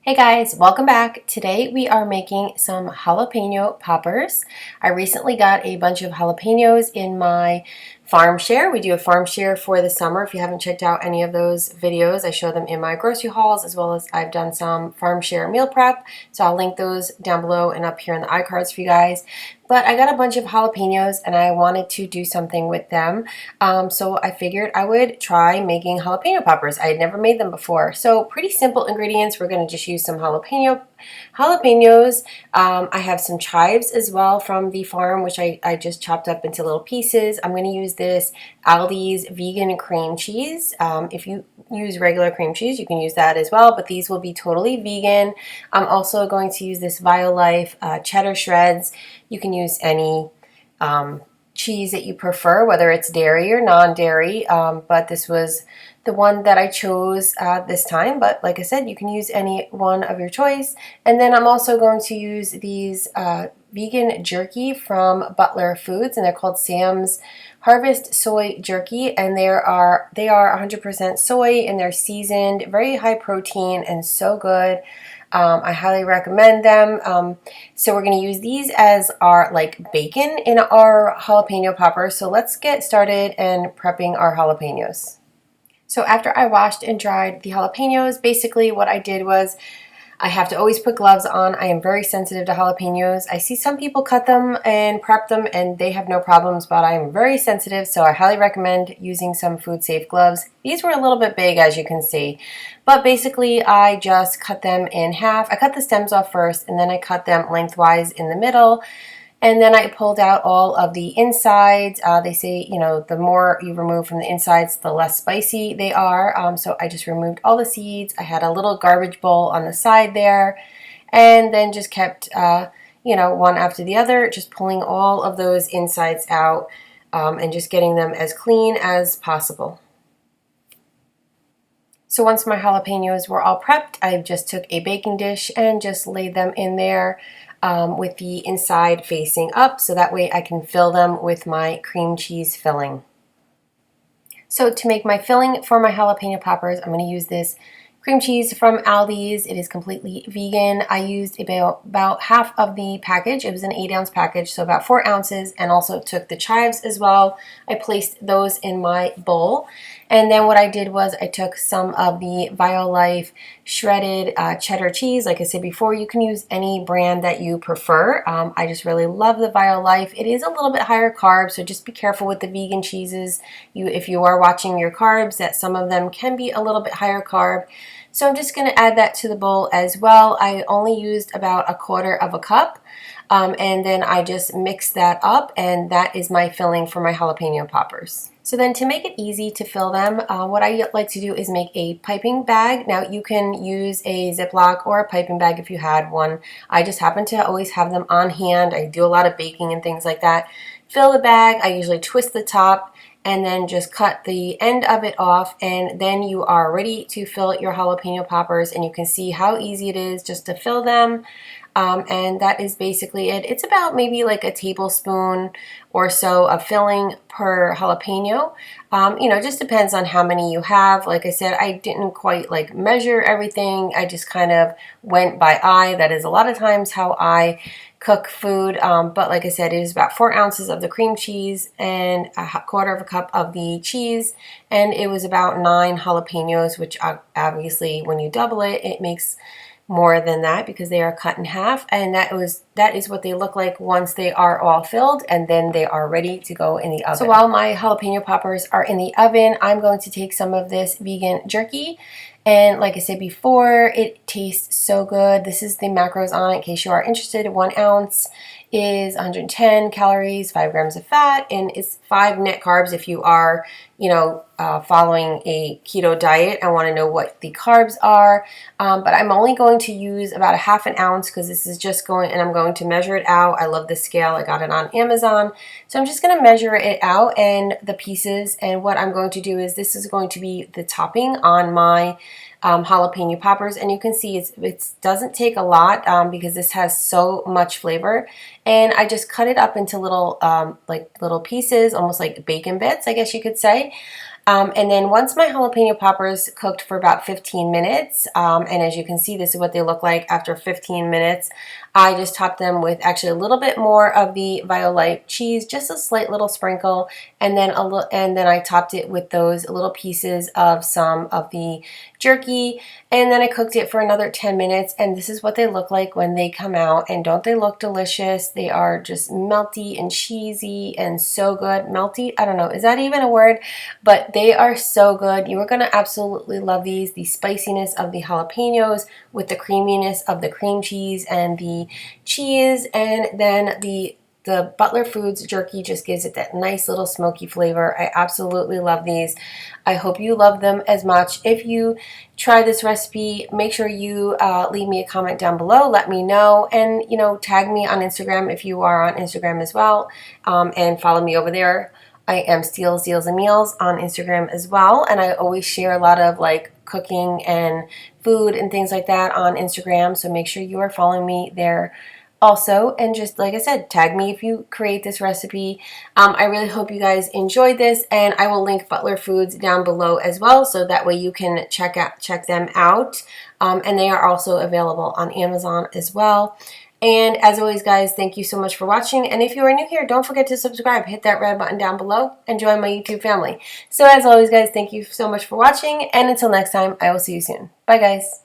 Hey guys, welcome back. Today we are making some jalapeno poppers. I recently got a bunch of jalapenos in my farm share. We do a farm share for the summer. If you haven't checked out any of those videos, I show them in my grocery hauls, as well as I've done some farm share meal prep. So I'll link those down below and up here in the iCards for you guys. But I got a bunch of jalapenos and I wanted to do something with them. So I figured I would try making jalapeno poppers. I had never made them before. So pretty simple ingredients. We're going to just use some jalapenos. I have some chives as well from the farm, which I just chopped up into little pieces. I'm going to use this Aldi's vegan cream cheese. If you use regular cream cheese, you can use that as well, but these will be totally vegan. I'm also going to use this Violife cheddar shreds. You can use any cheese that you prefer, whether it's dairy or non-dairy, but this was the one that I chose this time. But like I said, you can use any one of your choice. And then I'm also going to use these vegan jerky from Butler Foods, and they're called Sam's Harvest Soy Jerky, and they are 100% soy, and they're seasoned, very high protein, and so good. I highly recommend them. So we're going to use these as our bacon in our jalapeno popper. So let's get started and prepping our jalapenos. So after I washed and dried the jalapenos, basically what I did was I have to always put gloves on. I am very sensitive to jalapenos. I see some people cut them and prep them and they have no problems, but I am very sensitive, so I highly recommend using some food safe gloves. These were a little bit big, as you can see, but basically I just cut them in half. I cut the stems off first and then I cut them lengthwise in the middle. And then I pulled out all of the insides. They say, the more you remove from the insides, the less spicy they are. So I just removed all the seeds. I had a little garbage bowl on the side there. And then just kept, one after the other, just pulling all of those insides out and just getting them as clean as possible. So once my jalapenos were all prepped, I just took a baking dish and just laid them in there. With the inside facing up, so that way I can fill them with my cream cheese filling. So to make my filling for my jalapeno poppers, I'm going to use this cream cheese from Aldi's. It is completely vegan. I used about half of the package. It was an 8-ounce package, so about 4 ounces, and also took the chives as well. I placed those in my bowl. And then what I did was I took some of the Violife shredded cheddar cheese. Like I said before, you can use any brand that you prefer. I just really love the Violife. It is a little bit higher carb, so just be careful with the vegan cheeses. If you are watching your carbs, that some of them can be a little bit higher carb. So I'm just going to add that to the bowl as well. I only used about 1/4 of a cup. And then I just mix that up, and that is my filling for my jalapeno poppers. So then to make it easy to fill them, what I like to do is make a piping bag. Now you can use a Ziploc or a piping bag if you had one. I just happen to always have them on hand. I do a lot of baking and things like that. Fill the bag, I usually twist the top and then just cut the end of it off, and then you are ready to fill your jalapeno poppers, and you can see how easy it is just to fill them. And that is basically it. It's about maybe like a tablespoon or so of filling per jalapeno. It just depends on how many you have. Like I said, I didn't quite measure everything. I just kind of went by eye. That is a lot of times how I cook food. But like I said, it is about 4 ounces of the cream cheese and 1/4 of a cup of the cheese. And it was about 9 jalapenos, which obviously when you double it, it makes more than that because they are cut in half, and that is what they look like once they are all filled, and then they are ready to go in the oven. So while my jalapeno poppers are in the oven, I'm going to take some of this vegan jerky, and like I said before, it tastes so good. This is the macros on it in case you are interested. 1 ounce is 110 calories, 5 grams of fat, and it's 5 net carbs if you are, following a keto diet. I want to know what the carbs are, but I'm only going to use about 1/2 ounce because this is just going, and I'm going to measure it out. I love this scale. I got it on Amazon. So I'm just going to measure it out and the pieces, and what I'm going to do is this is going to be the topping on my jalapeno poppers, and you can see it doesn't take a lot because this has so much flavor, and I just cut it up into little little pieces, almost like bacon bits, I guess you could say. And then once my jalapeno poppers cooked for about 15 minutes, and as you can see, this is what they look like after 15 minutes, I just topped them with actually a little bit more of the Violite cheese, just a slight little sprinkle, and then I topped it with those little pieces of some of the jerky, and then I cooked it for another 10 minutes, and this is what they look like when they come out. And don't they look delicious? They are just melty and cheesy and so good. Melty? I don't know. Is that even a word? But they are so good. You are going to absolutely love these. The spiciness of the jalapenos with the creaminess of the cream cheese and the cheese, and then the Butler Foods jerky just gives it that nice little smoky flavor. I absolutely love these. I hope you love them as much. If you try this recipe, make sure you leave me a comment down below. Let me know, and tag me on Instagram if you are on Instagram as well, and follow me over there. I am Steals, Deals, and Meals on Instagram as well, and I always share a lot of like cooking and food and things like that on Instagram, so make sure you are following me there also. And just like I said, tag me if you create this recipe. I really hope you guys enjoyed this, and I will link Butler Foods down below as well, so that way you can check them out. And they are also available on Amazon as well. And as always, guys, thank you so much for watching. And if you are new here, don't forget to subscribe. Hit that red button down below and join my YouTube family. So as always, guys, thank you so much for watching. And until next time, I will see you soon. Bye, guys.